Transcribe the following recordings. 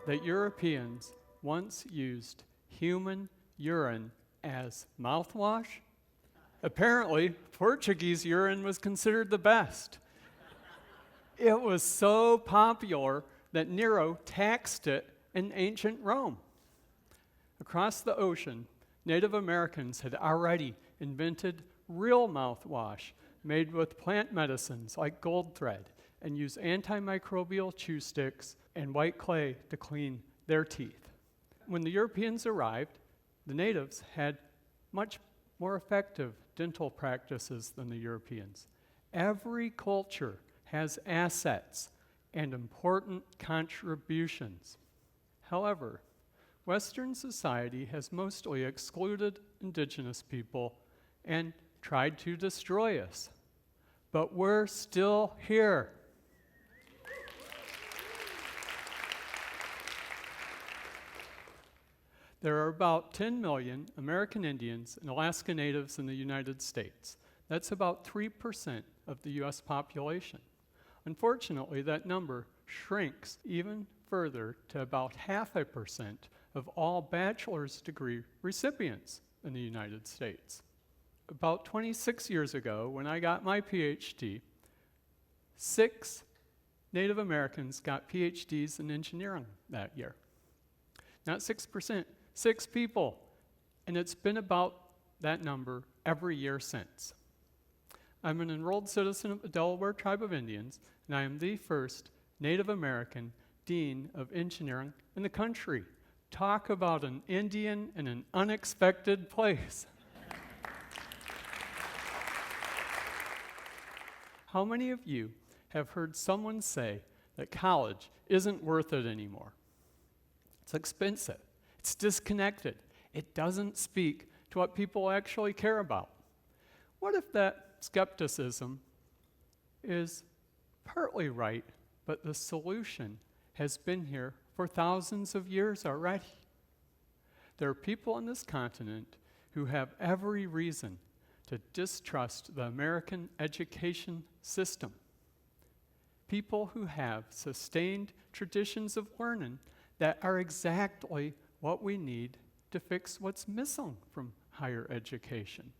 that Europeans once used human urine as mouthwash? Apparently, Portuguese urine was considered the best. It was so popular that Nero taxed it in ancient Rome. Across the ocean, Native Americans had already invented real mouthwash made with plant medicines like gold thread and used antimicrobial chew sticks and white clay to clean their teeth. When the Europeans arrived, the natives had much more effective dental practices than the Europeans. Every culture has assets and important contributions. However, Western society has mostly excluded indigenous people and tried to destroy us. But we're still here. There are about 10 million American Indians and Alaska Natives in the United States. That's about 3% of the US population. Unfortunately, that number shrinks even further to about 0.5% of all bachelor's degree recipients in the United States. About 26 years ago, when I got my PhD, 6 Native Americans got PhDs in engineering that year. Not 6%, 6 people. And it's been about that number every year since. I'm an enrolled citizen of the Delaware Tribe of Indians, and I am the first Native American Dean of Engineering in the country. Talk about an Indian in an unexpected place. How many of you have heard someone say that college isn't worth it anymore? It's expensive. It's disconnected. It doesn't speak to what people actually care about. What if that skepticism is partly right, but the solution has been here for thousands of years already? There are people on this continent who have every reason to distrust the American education system. People who have sustained traditions of learning that are exactly what we need to fix what's missing from higher education.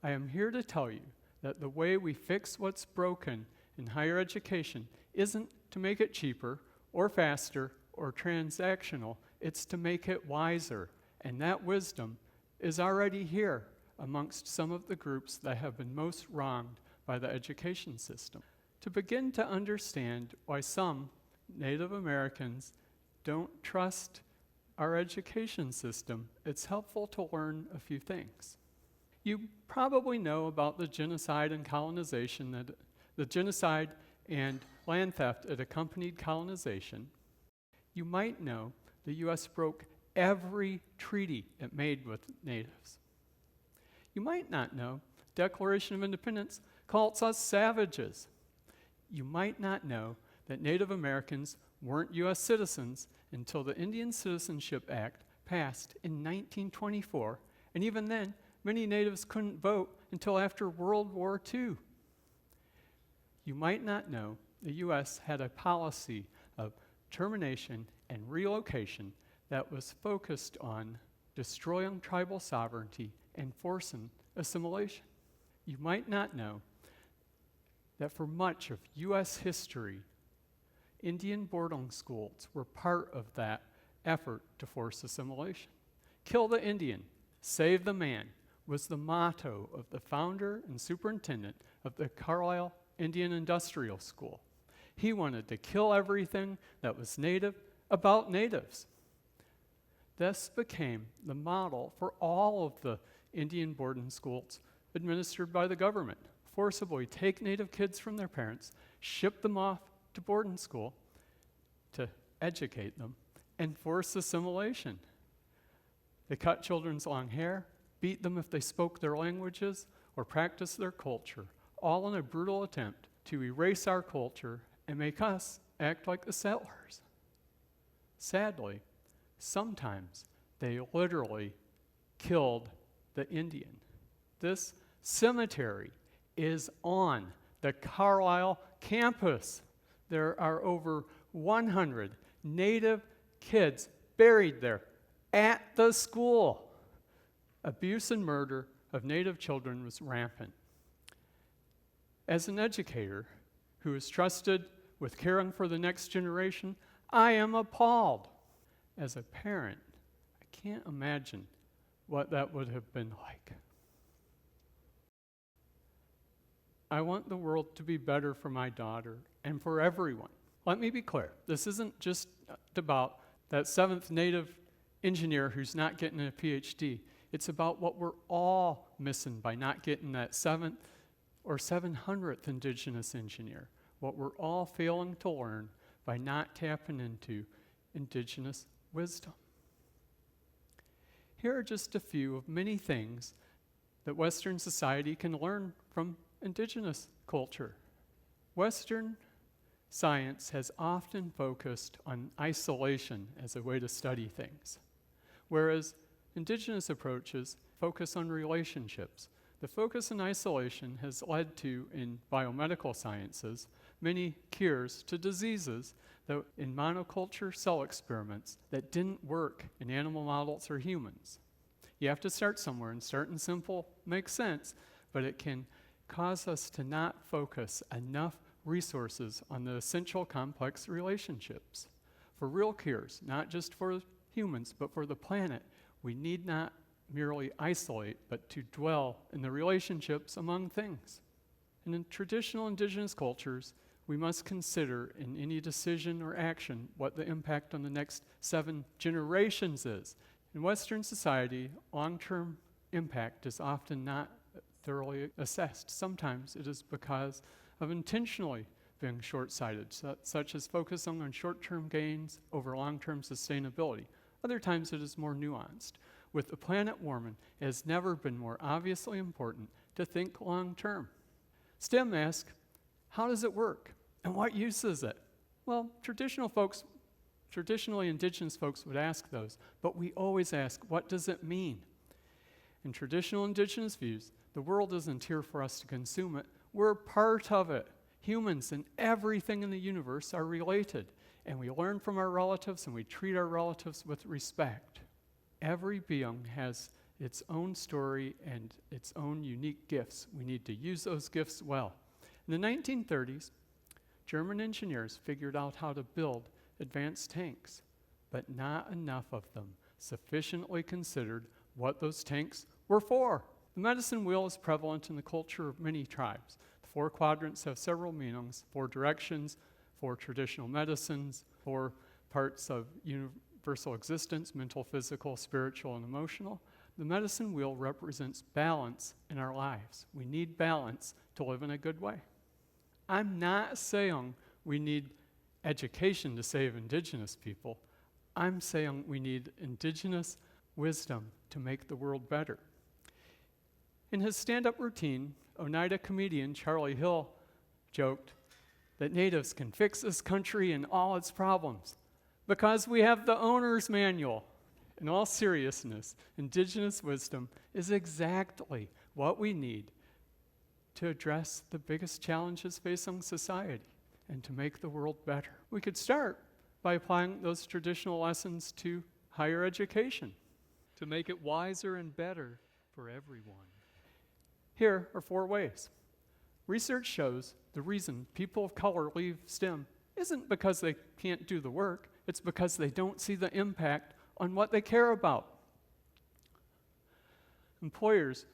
I am here to tell you that the way we fix what's broken in higher education isn't to make it cheaper or faster or transactional, it's to make it wiser. And that wisdom is already here amongst some of the groups that have been most wronged by the education system. To begin to understand why some Native Americans don't trust our education system, it's helpful to learn a few things. You probably know about the genocide and colonization, the genocide and land theft that accompanied colonization. You might know the U.S. broke every treaty it made with natives. You might not know the Declaration of Independence calls us savages. You might not know that Native Americans weren't U.S. citizens until the Indian Citizenship Act passed in 1924, and even then, many natives couldn't vote until after World War II. You might not know the U.S. had a policy of termination and relocation that was focused on destroying tribal sovereignty and forcing assimilation. You might not know that for much of U.S. history, Indian boarding schools were part of that effort to force assimilation. Kill the Indian, save the man was the motto of the founder and superintendent of the Carlisle Indian Industrial School. He wanted to kill everything that was native about natives. This became the model for all of the Indian boarding schools administered by the government. Forcibly take native kids from their parents, ship them off to boarding school to educate them, and force assimilation. They cut children's long hair, beat them if they spoke their languages or practiced their culture, all in a brutal attempt to erase our culture and make us act like the settlers. Sadly, sometimes they literally killed the Indian. This cemetery is on the Carlisle campus. There are over 100 native kids buried there at the school. Abuse and murder of Native children was rampant. As an educator who is trusted with caring for the next generation, I am appalled. As a parent, I can't imagine what that would have been like. I want the world to be better for my daughter and for everyone. Let me be clear. This isn't just about that seventh Native engineer who's not getting a PhD. It's about what we're all missing by not getting that 7th or 700th Indigenous engineer. What we're all failing to learn by not tapping into Indigenous wisdom. Here are just a few of many things that Western society can learn from Indigenous culture. Western science has often focused on isolation as a way to study things, whereas Indigenous approaches focus on relationships. The focus on isolation has led to, in biomedical sciences, many cures to diseases that in monoculture cell experiments that didn't work in animal models or humans. You have to start somewhere, and starting simple makes sense, but it can cause us to not focus enough resources on the essential complex relationships. For real cures, not just for humans, but for the planet, we need not merely isolate, but to dwell in the relationships among things. And in traditional Indigenous cultures, we must consider in any decision or action what the impact on the next 7 generations is. In Western society, long-term impact is often not thoroughly assessed. Sometimes it is because of intentionally being short-sighted, such as focusing on short-term gains over long-term sustainability. Other times it is more nuanced. With the planet warming, it has never been more obviously important to think long-term. STEM asks, how does it work? And what use is it? Well, traditionally Indigenous folks would ask those, but we always ask, what does it mean? In traditional Indigenous views, the world isn't here for us to consume it. We're part of it. Humans and everything in the universe are related, and we learn from our relatives and we treat our relatives with respect. Every being has its own story and its own unique gifts. We need to use those gifts well. In the 1930s, German engineers figured out how to build advanced tanks, but not enough of them sufficiently considered what those tanks were for. The medicine wheel is prevalent in the culture of many tribes. The 4 quadrants have several meanings, 4 directions, 4 traditional medicines, 4 parts of universal existence, mental, physical, spiritual, and emotional. The medicine wheel represents balance in our lives. We need balance to live in a good way. I'm not saying we need education to save Indigenous people. I'm saying we need Indigenous wisdom to make the world better. In his stand-up routine, Oneida comedian Charlie Hill joked that Natives can fix this country and all its problems because we have the owner's manual. In all seriousness, Indigenous wisdom is exactly what we need to address the biggest challenges facing society and to make the world better. We could start by applying those traditional lessons to higher education to make it wiser and better for everyone. Here are 4 ways. Research shows the reason people of color leave STEM isn't because they can't do the work, it's because they don't see the impact on what they care about. Employers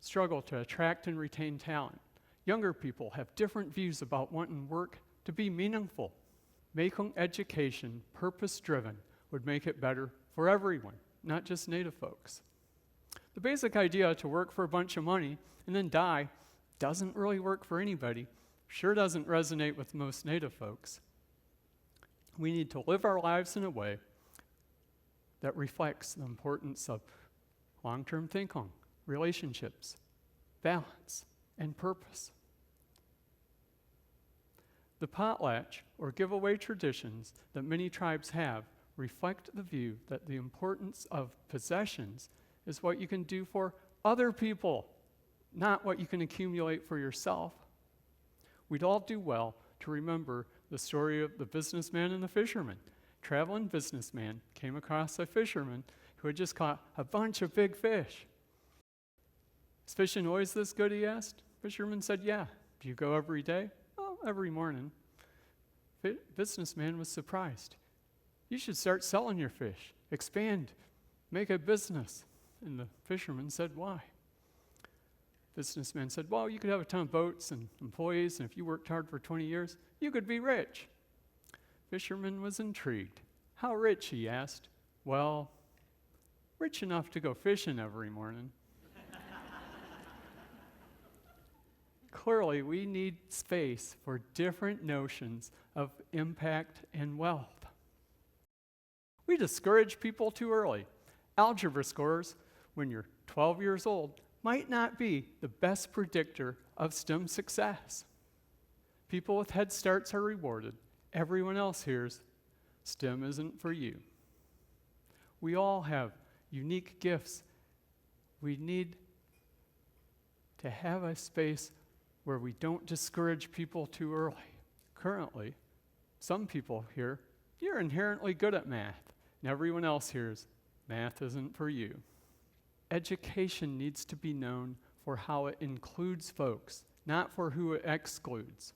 struggle to attract and retain talent. Younger people have different views about wanting work to be meaningful. Making education purpose-driven would make it better for everyone, not just Native folks. The basic idea to work for a bunch of money and then die doesn't really work for anybody. Sure doesn't resonate with most Native folks. We need to live our lives in a way that reflects the importance of long-term thinking, relationships, balance, and purpose. The potlatch, or giveaway traditions that many tribes have, reflect the view that the importance of possessions is what you can do for other people, not what you can accumulate for yourself. We'd all do well to remember the story of the businessman and the fisherman. traveling businessman came across a fisherman who had just caught a bunch of big fish. Is fishing always this good, he asked. Fisherman said, yeah. Do you go every day? Oh, every morning. Businessman was surprised. You should start selling your fish. Expand. Make a business. And the fisherman said, why? Businessman said, well, you could have a ton of boats and employees, and if you worked hard for 20 years, you could be rich. Fisherman was intrigued. How rich, he asked. Well, rich enough to go fishing every morning. Clearly, we need space for different notions of impact and wealth. We discourage people too early. Algebra scores, when you're 12 years old, might not be the best predictor of STEM success. People with head starts are rewarded. Everyone else hears, STEM isn't for you. We all have unique gifts. We need to have a space where we don't discourage people too early. Currently, some people hear, you're inherently good at math, and everyone else hears, math isn't for you. Education needs to be known for how it includes folks, not for who it excludes.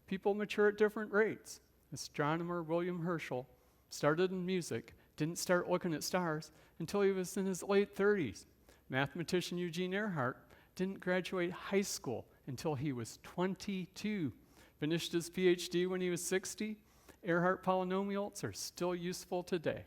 People mature at different rates. Astronomer William Herschel started in music, didn't start looking at stars until he was in his late 30s. Mathematician Eugene Earhart didn't graduate high school until he was 22. Finished his PhD when he was 60. Earhart polynomials are still useful today.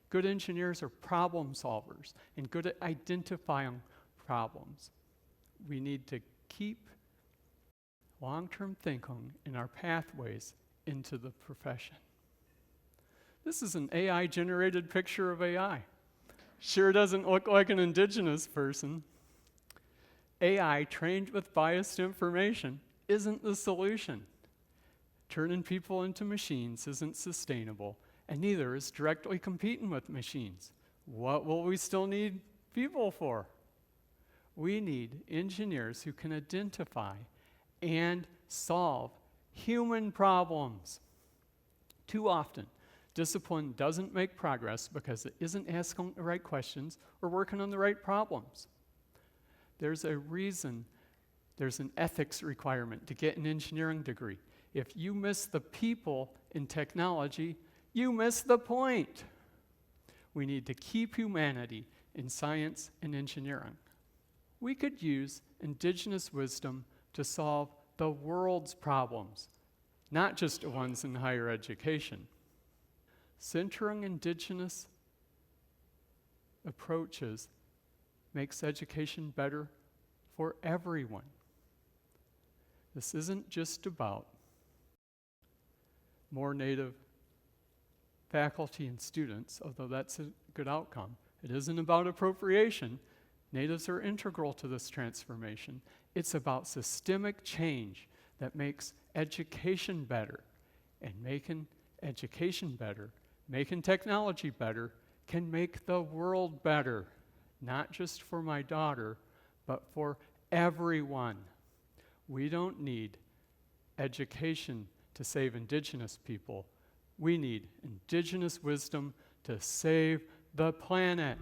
Good engineers are problem solvers and good at identifying problems. We need to keep long-term thinking in our pathways into the profession. This is an AI-generated picture of AI. Sure doesn't look like an indigenous person. AI trained with biased information isn't the solution. Turning people into machines isn't sustainable, and neither is directly competing with machines. What will we still need people for? We need engineers who can identify and solve human problems. Too often, discipline doesn't make progress because it isn't asking the right questions or working on the right problems. There's a reason there's an ethics requirement to get an engineering degree. If you miss the people in technology, you miss the point. We need to keep humanity in science and engineering. We could use indigenous wisdom to solve the world's problems, not just the ones in higher education. Centering indigenous approaches makes education better for everyone. This isn't just about more Native faculty and students, although that's a good outcome. It isn't about appropriation. Natives are integral to this transformation. It's about systemic change that makes education better. And making education better, making technology better, can make the world better. Not just for my daughter, but for everyone. We don't need education to save indigenous people. We need indigenous wisdom to save the planet.